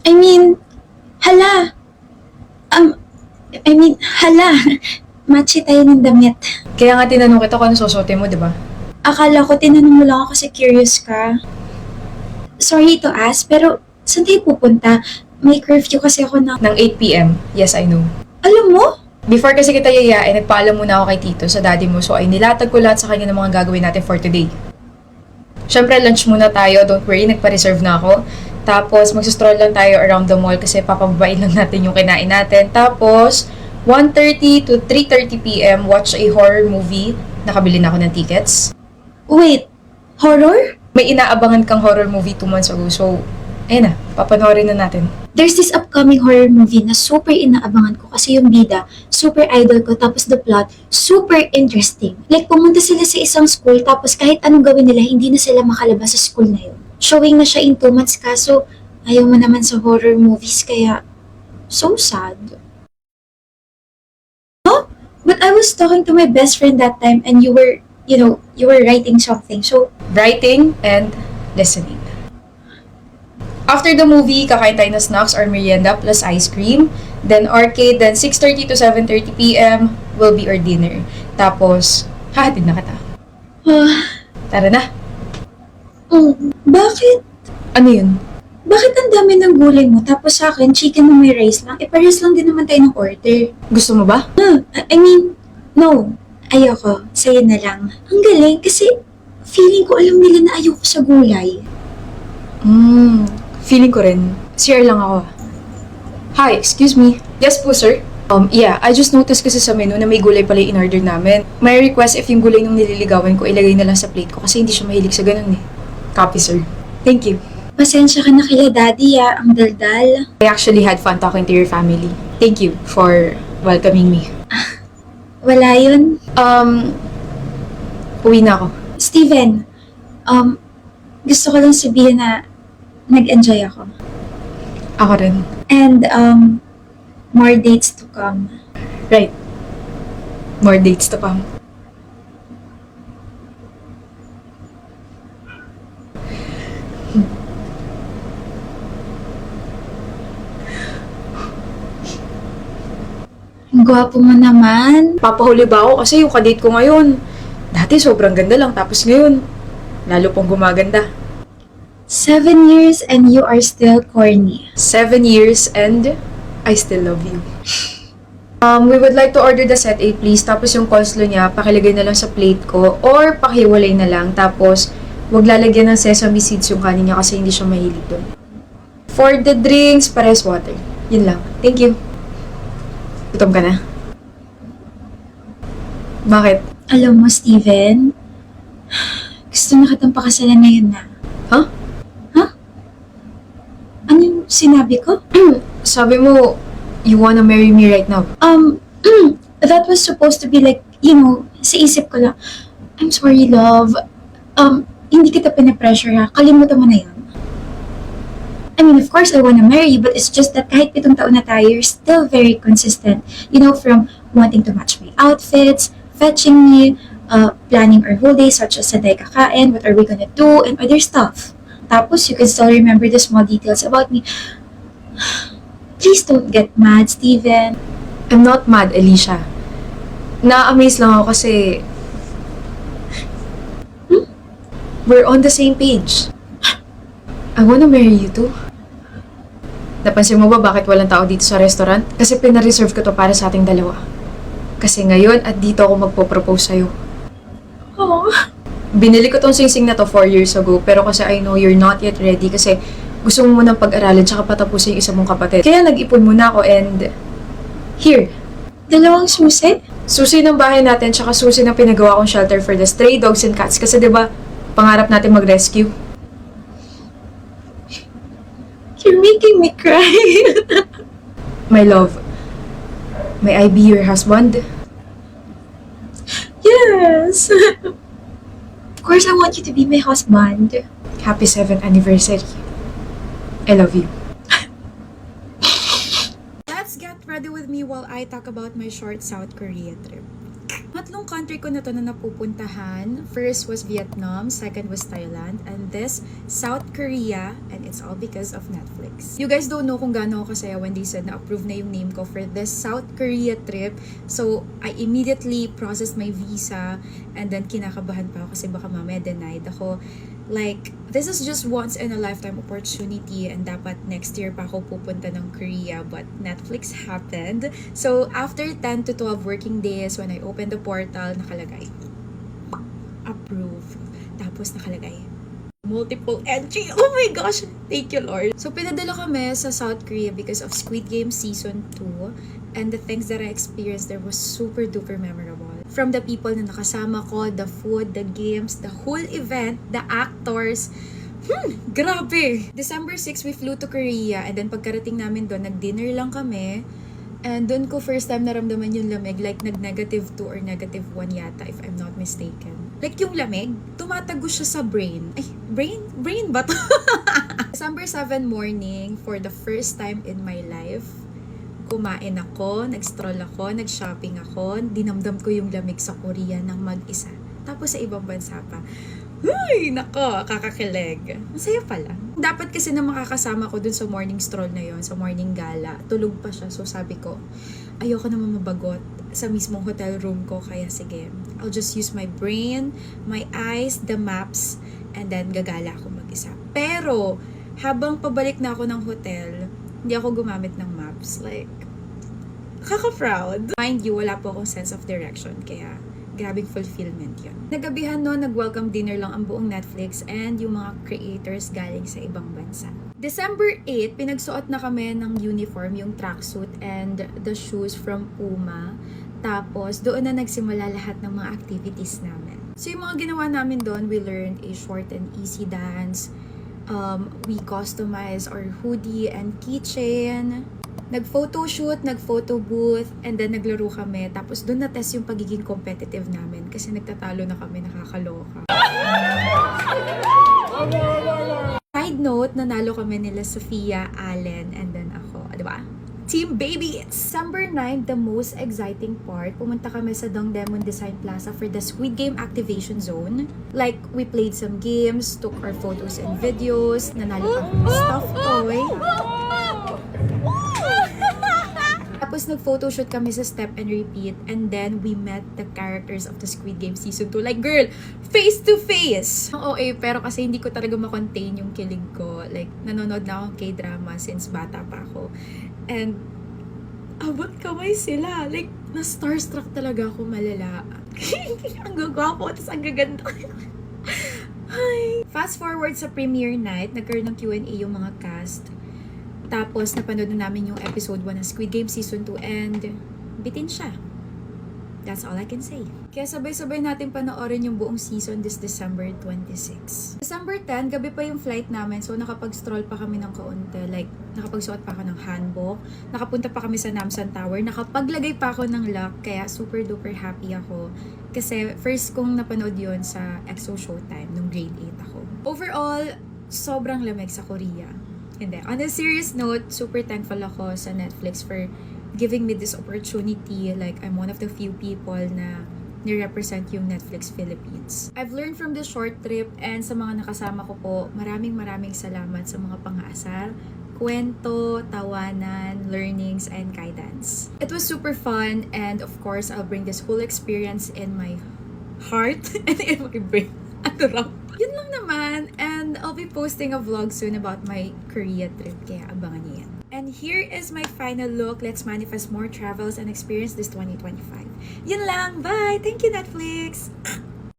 I mean, hala. Um, hala. Matchy tayo ng damit. Kaya nga tinanong kita kung ano susuotin mo, di ba? Akala ko tinanong mo lang ako kasi curious ka. Sorry to ask, pero saan tayo pupunta? May curfew kasi ako na... Ng 8 p.m. Yes, I know. Alam mo? Before kasi kita yayain, nagpaalam muna ako kay Tito sa daddy mo. So ay nilatag ko lahat sa kanya ng mga gagawin natin for today. Syempre, lunch muna tayo. Don't worry, nagpa-reserve na ako. Tapos, magsistroll lang tayo around the mall kasi papababain lang natin yung kinain natin. Tapos, 1:30 to 3:30 p.m. watch a horror movie. Nakabili na ako ng tickets. Wait, horror? May inaabangan kang horror movie 2 months ago. So, ayun na, papanoorin na natin. There's this upcoming horror movie na super inaabangan ko kasi yung bida, super idol ko, tapos the plot, super interesting. Like, pumunta sila sa isang school, tapos kahit anong gawin nila, hindi na sila makalabas sa school na yun. Showing na siya in 2 months, kaso ayaw mo naman sa horror movies, kaya so sad. No? But I was talking to my best friend that time and you were writing something. So, Writing and listening. After the movie, kakain tayo ng snacks or merienda plus ice cream. Then arcade, then 6:30 to 7:30 p.m. will be our dinner. Tapos, hahatid na kita. Tara na. Bakit? Ano yun? Bakit ang dami ng gulay mo? Tapos sa akin, chicken na may rice lang. Parehas lang din naman tayo ng order. Gusto mo ba? No. Ayoko. Sa'yo na lang. Ang galing kasi feeling ko alam nila na ayoko sa gulay. Feeling ko rin. CR lang ako. Hi, excuse me. Yes po, sir. Yeah, I just noticed kasi sa menu na may gulay pala yung in-order namin. May request if yung gulay nung nililigawan ko, ilagay na lang sa plate ko kasi hindi siya mahilig sa ganun eh. Copy, sir. Thank you. Pasensya ka na kaya daddy ang daldal. I actually had fun talking to your family. Thank you for welcoming me. Wala yun. Uwi na ako. Steven, gusto ko lang sabihin na nag-enjoy ako. Ako rin. And, more dates to come. Right. More dates to come. Ang gwapo mo naman. Papahuli ba ako kasi yung kadate ko ngayon. Dati sobrang ganda lang tapos ngayon, lalo pong gumaganda. 7 years and you are still corny. 7 years and I still love you. We would like to order the set A please. Tapos yung coleslaw niya, pakilagay na lang sa plate ko or pakiwalay na lang. Tapos, wag lalagyan ng sesame seeds yung kanin niya kasi hindi siya mahilig doon. For the drinks, pares water. Yun lang. Thank you. Gutom ka na? Bakit? Alam mo, Steven, gusto na kitang pakasalan ngayon na. Huh? Ano yung sinabi ko? Sabi mo, you wanna marry me right now. That was supposed to be like, sa isip ko lang. I'm sorry, love. Hindi kita pinapressure ha. Kalimutan mo na yun. I mean, of course, I wanna marry you, but it's just that kahit 7 taon na tayo, you're still very consistent. From wanting to match my outfits, fetching me, planning our whole day, such as saan tayo kakain, what are we gonna do, and other stuff. Tapos, you can still remember the small details about me. Please don't get mad, Steven. I'm not mad, Alicia. Na-amaze lang ako kasi we're on the same page. I wanna marry you too. Napansin mo ba bakit walang tao dito sa restaurant? Kasi pina-reserve ko to para sa ating dalawa. Kasi ngayon at dito ako magpo-propose sa'yo. Oh. Binili ko tong singsing na to 4 years ago pero kasi I know you're not yet ready kasi gusto mo munang pag-aralin tsaka patapusin yung isa mong kapatid. Kaya nag-ipon muna ako and here. 2 susi? Susi ng bahay natin tsaka susi ng pinagawa kong shelter for the stray dogs and cats kasi 'di ba pangarap natin mag-rescue. You're making me cry. My love, may I be your husband? Yes. Of course, I want you to be my husband. Happy 7th anniversary. I love you. Let's get ready with me while I talk about my short South Korea trip. Tatlong country ko na to na napupuntahan. First was Vietnam, second was Thailand, and this, South Korea, and it's all because of Netflix. You guys don't know kung gaano ako kasaya when they said na approve na yung name ko for this South Korea trip. So, I immediately processed my visa, and then kinakabahan pa ako kasi baka mamaya denied ako. Like, this is just once in a lifetime opportunity and dapat next year pa ako pupunta ng Korea, but Netflix happened. So, after 10 to 12 working days, when I opened the portal, nakalagay, approve. Tapos nakalagay, multiple entry. Oh my gosh! Thank you, Lord. So, pinadala kami sa South Korea because of Squid Game Season 2, and the things that I experienced there was super duper memorable. From the people na nakasama ko, the food, the games, the whole event, the actors. Grabe! December 6, we flew to Korea, and then pagkarating namin doon, nag-dinner lang kami. And doon ko first time naramdaman yung lamig, like nag-negative 2 or negative 1 yata, if I'm not mistaken. Like yung lamig, tumatagos siya sa brain. Ay, brain ba to? December 7 morning, for the first time in my life, kumain ako, nag-stroll ako, nag-shopping ako, dinamdam ko yung lamig sa Korea ng mag-isa. Tapos sa ibang bansa pa. Uy, nako, kakakilig. Masaya pala. Dapat kasi na makakasama ko dun sa morning stroll na yon, sa morning gala. Tulog pa siya, so sabi ko, ayoko naman mabagot sa mismong hotel room ko, kaya sige, I'll just use my brain, my eyes, the maps, and then gagala ako mag-isa. Pero, habang pabalik na ako ng hotel, hindi ako gumamit ng maps. Like, kaka-proud. Mind you, wala po akong sense of direction, kaya grabing fulfillment yun. Nagabihan no, nag-welcome dinner lang ang buong Netflix and yung mga creators galing sa ibang bansa. December 8, pinagsuot na kami ng uniform, yung tracksuit and the shoes from Puma. Tapos, doon na nagsimula lahat ng mga activities namin. So, yung mga ginawa namin doon, we learned a short and easy dance. We customized our hoodie and keychain. Nag-photoshoot, nag-photo booth, and then naglaro kami. Tapos doon na-test yung pagiging competitive namin kasi nagtatalo na kami, nakakaloka. Side note, nanalo kami nila Sophia, Allen, and then ako. Diba? Team Baby! December 9, the most exciting part, pumunta kami sa Dongdaemun Design Plaza for the Squid Game Activation Zone. Like, we played some games, took our photos and videos, nanalo pa kami stuffed toy. Tapos nag-photoshoot kami sa Step and Repeat, and then we met the characters of the Squid Game Season 2. Like, girl, face to face! Ang OA, pero kasi hindi ko talaga makontain yung kilig ko. Like, nanonood na akong K-drama since bata pa ako. And, abot kamay sila. Like, na-starstruck talaga ako malala. Ang gagwapo, tapos ang gaganda. Hi! Fast forward sa premiere night, nagkaroon ng Q&A yung mga cast. Tapos, napanood na namin yung episode 1 ng Squid Game Season 2 and bitin siya. That's all I can say. Kaya sabay-sabay natin panoorin yung buong season this December 26. December 10, gabi pa yung flight namin, so nakapag-stroll pa kami ng kaunti. Like, nakapagsuot pa ako ng hanbok, nakapunta pa kami sa Namsan Tower, nakapaglagay pa ako ng lock, kaya super duper happy ako. Kasi first kong napanood yon sa EXO Showtime nung grade 8 ako. Overall, sobrang lamig sa Korea. Hindi. On a serious note, super thankful ako sa Netflix for giving me this opportunity. Like, I'm one of the few people na ni-represent yung Netflix Philippines. I've learned from this short trip, and sa mga nakasama ko po, maraming salamat sa mga pang-aasar, kwento, tawanan, learnings, and guidance. It was super fun, and of course, I'll bring this whole experience in my heart and in my brain. Yun lang naman, and I'll be posting a vlog soon about my Korea trip, kaya abangan niyo yan. And here is my final look. Let's manifest more travels and experience this 2025. Yun lang, bye! Thank you, Netflix!